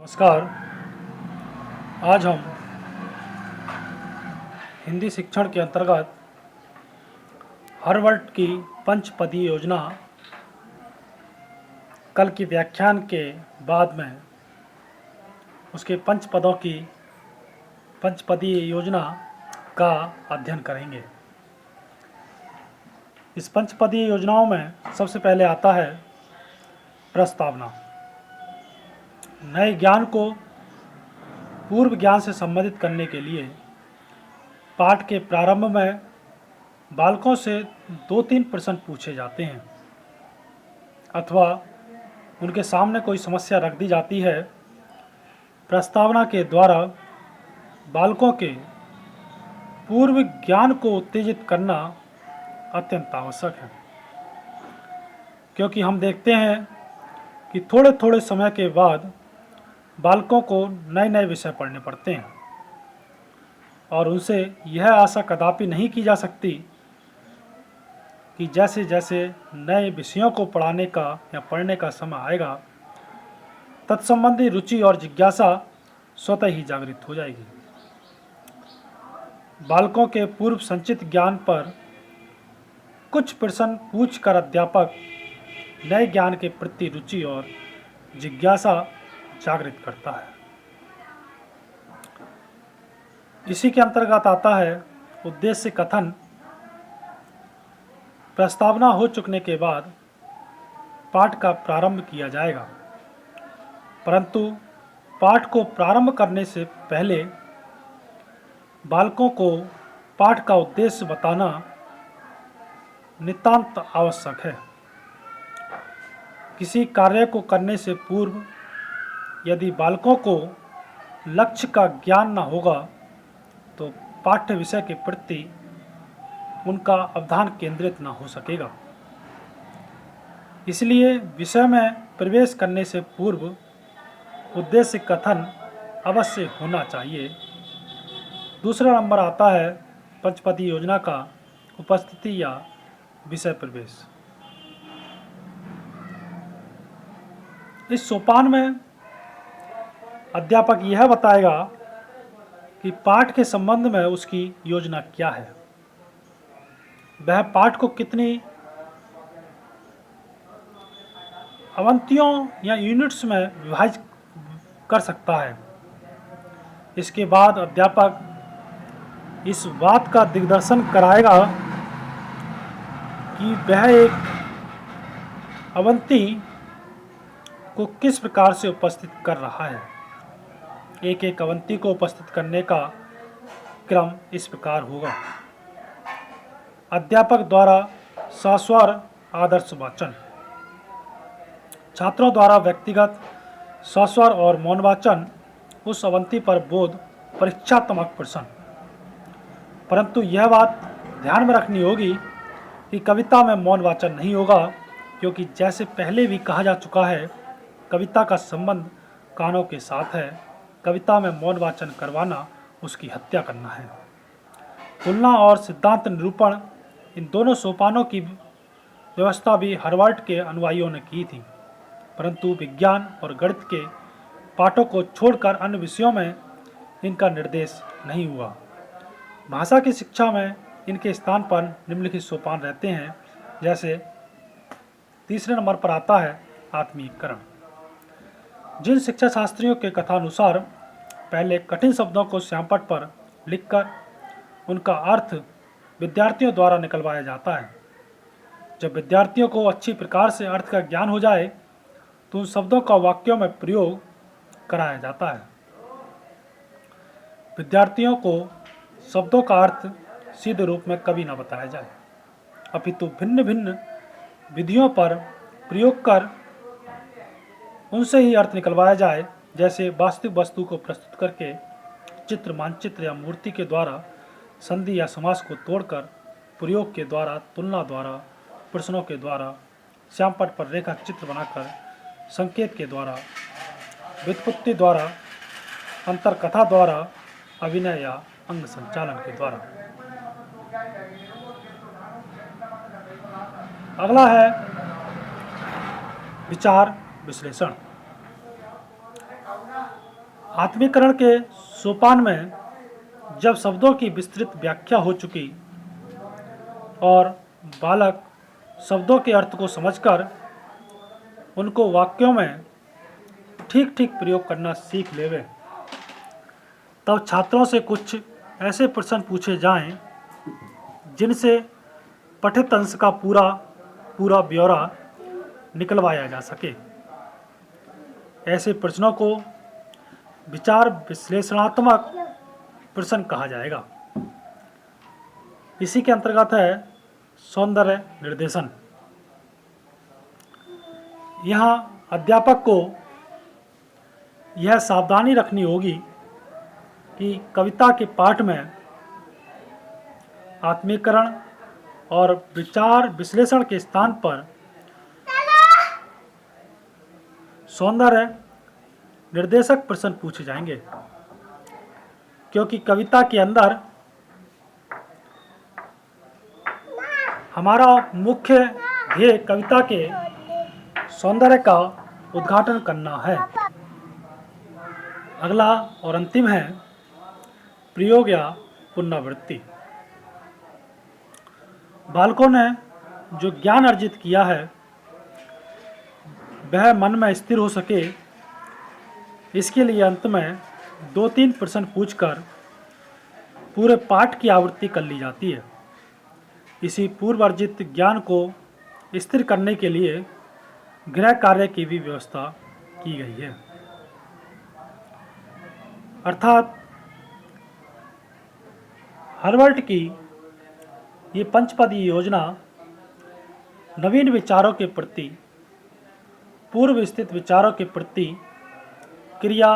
नमस्कार। आज हम हिंदी शिक्षण के अंतर्गत हार्वर्ड की पंचपदी योजना कल की व्याख्यान के बाद में उसके पंचपदी योजना का अध्ययन करेंगे। इस पंचपदी योजनाओं में सबसे पहले आता है प्रस्तावना। नए ज्ञान को पूर्व ज्ञान से संबंधित करने के लिए पाठ के प्रारंभ में बालकों से 2-3 प्रश्न पूछे जाते हैं अथवा उनके सामने कोई समस्या रख दी जाती है। प्रस्तावना के द्वारा बालकों के पूर्व ज्ञान को उत्तेजित करना अत्यंत आवश्यक है, क्योंकि हम देखते हैं कि थोड़े थोड़े समय के बाद बालकों को नए नए विषय पढ़ने पड़ते हैं और उनसे यह आशा कदापि नहीं की जा सकती कि जैसे जैसे नए विषयों को पढ़ाने का या पढ़ने का समय आएगा तत्संबंधी रुचि और जिज्ञासा स्वतः ही जागृत हो जाएगी। बालकों के पूर्व संचित ज्ञान पर कुछ प्रश्न पूछकर अध्यापक नए ज्ञान के प्रति रुचि और जिज्ञासा जागृत करता है। इसी के अंतर्गत आता है उद्देश्य कथन। प्रस्तावना हो चुकने के बाद पाठ का प्रारंभ किया जाएगा, परंतु पाठ को प्रारंभ करने से पहले बालकों को पाठ का उद्देश्य बताना नितांत आवश्यक है। किसी कार्य को करने से पूर्व यदि बालकों को लक्ष्य का ज्ञान न होगा तो पाठ्य विषय के प्रति उनका अवधान केंद्रित न हो सकेगा। इसलिए विषय में प्रवेश करने से पूर्व उद्देश्य कथन अवश्य होना चाहिए। दूसरा नंबर आता है पंचपदी योजना का उपस्थिति या विषय प्रवेश। इस सोपान में अध्यापक यह बताएगा कि पाठ के संबंध में उसकी योजना क्या है, वह पाठ को कितनी अवंतियों या यूनिट्स में विभाजित कर सकता है। इसके बाद अध्यापक इस बात का दिग्दर्शन कराएगा कि वह एक अवंती को किस प्रकार से उपस्थित कर रहा है। एक एक अवंती को उपस्थित करने का क्रम इस प्रकार होगा। अध्यापक द्वारा सस्वर आदर्श वाचन, छात्रों द्वारा व्यक्तिगत सस्वर और मौन वाचन, उस अवंती पर बोध परीक्षात्मक प्रश्न। परंतु यह बात ध्यान में रखनी होगी कि कविता में मौन वाचन नहीं होगा, क्योंकि जैसे पहले भी कहा जा चुका है कविता का संबंध कानों के साथ है। कविता में मौन वाचन करवाना उसकी हत्या करना है। तुलना और सिद्धांत निरूपण, इन दोनों सोपानों की व्यवस्था भी हार्वर्ड के अनुयायियों ने की थी, परंतु विज्ञान और गणित के पाठों को छोड़कर अन्य विषयों में इनका निर्देश नहीं हुआ। भाषा की शिक्षा में इनके स्थान पर निम्नलिखित सोपान रहते हैं। जैसे तीसरे नंबर पर आता है आत्मीयकरण। जिन शिक्षा शास्त्रियों के कथानुसार पहले कठिन शब्दों को श्यामपट्ट पर लिखकर उनका अर्थ विद्यार्थियों द्वारा निकलवाया जाता है, जब विद्यार्थियों को अच्छी प्रकार से अर्थ का ज्ञान हो जाए तो उन शब्दों का वाक्यों में प्रयोग कराया जाता है। विद्यार्थियों को शब्दों का अर्थ सीधे रूप में कभी न बताया जाए, अपितु भिन्न भिन्न विधियों पर प्रयोग कर उनसे ही अर्थ निकलवाया जाए। जैसे वास्तविक वस्तु को प्रस्तुत करके चित्र, मानचित्र या मूर्ति के द्वारा, संधि या समास को तोड़कर, प्रयोग के द्वारा, तुलना द्वारा, प्रश्नों के द्वारा, श्यामपट्ट पर रेखा चित्र बनाकर, संकेत के द्वारा, व्युत्पत्ति द्वारा, अंतरकथा द्वारा, अभिनय या अंग संचालन के द्वारा। अगला है विचार विश्लेषण। आत्मीकरण के सोपान में जब शब्दों की विस्तृत व्याख्या हो चुकी और बालक शब्दों के अर्थ को समझकर उनको वाक्यों में ठीक ठीक प्रयोग करना सीख लेवे, तब छात्रों से कुछ ऐसे प्रश्न पूछे जाएं जिनसे पठित अंश का पूरा ब्यौरा निकलवाया जा सके। ऐसे प्रश्नों को विचार विश्लेषणात्मक प्रश्न कहा जाएगा। इसी के अंतर्गत है सौंदर्य निर्देशन। यहाँ अध्यापक को यह सावधानी रखनी होगी कि कविता के पाठ में आत्मीकरण और विचार विश्लेषण के स्थान पर सौंदर्य निर्देशक प्रश्न पूछे जाएंगे, क्योंकि कविता के अंदर हमारा मुख्य ध्येय कविता के सौंदर्य का उद्घाटन करना है। अगला और अंतिम है प्रयोग या पुनरावृत्ति। बालकों ने जो ज्ञान अर्जित किया है वह मन में स्थिर हो सके, इसके लिए अंत में 2-3 प्रश्न पूछकर पूरे पाठ की आवृत्ति कर ली जाती है। इसी पूर्व अर्जित ज्ञान को स्थिर करने के लिए गृह कार्य की भी व्यवस्था की गई है। अर्थात हार्वर्ड की ये पंचपदी योजना नवीन विचारों के प्रति, पूर्व स्थित विचारों के प्रति क्रिया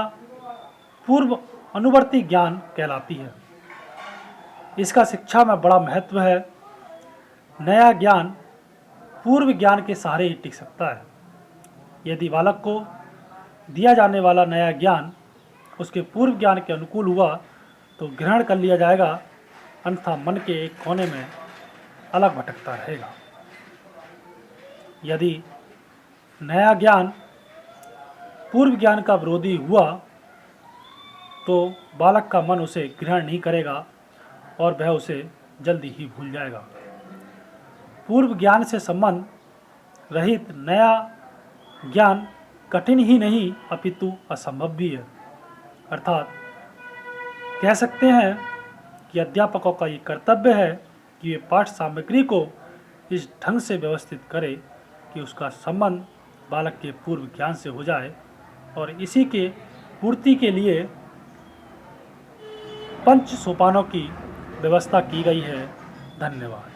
पूर्व अनुवर्ती ज्ञान कहलाती है। इसका शिक्षा में बड़ा महत्व है। नया ज्ञान पूर्व ज्ञान के सहारे ही टिक सकता है। यदि बालक को दिया जाने वाला नया ज्ञान उसके पूर्व ज्ञान के अनुकूल हुआ तो ग्रहण कर लिया जाएगा, अन्यथा मन के एक कोने में अलग भटकता रहेगा। यदि नया ज्ञान पूर्व ज्ञान का विरोधी हुआ तो बालक का मन उसे ग्रहण नहीं करेगा और वह उसे जल्दी ही भूल जाएगा। पूर्व ज्ञान से संबंध रहित नया ज्ञान कठिन ही नहीं अपितु असंभव भी है। अर्थात कह सकते हैं कि अध्यापकों का ये कर्तव्य है कि वे पाठ सामग्री को इस ढंग से व्यवस्थित करे कि उसका संबंध बालक के पूर्व ज्ञान से हो जाए, और इसी के पूर्ति के लिए पंच सोपानों की व्यवस्था की गई है। धन्यवाद।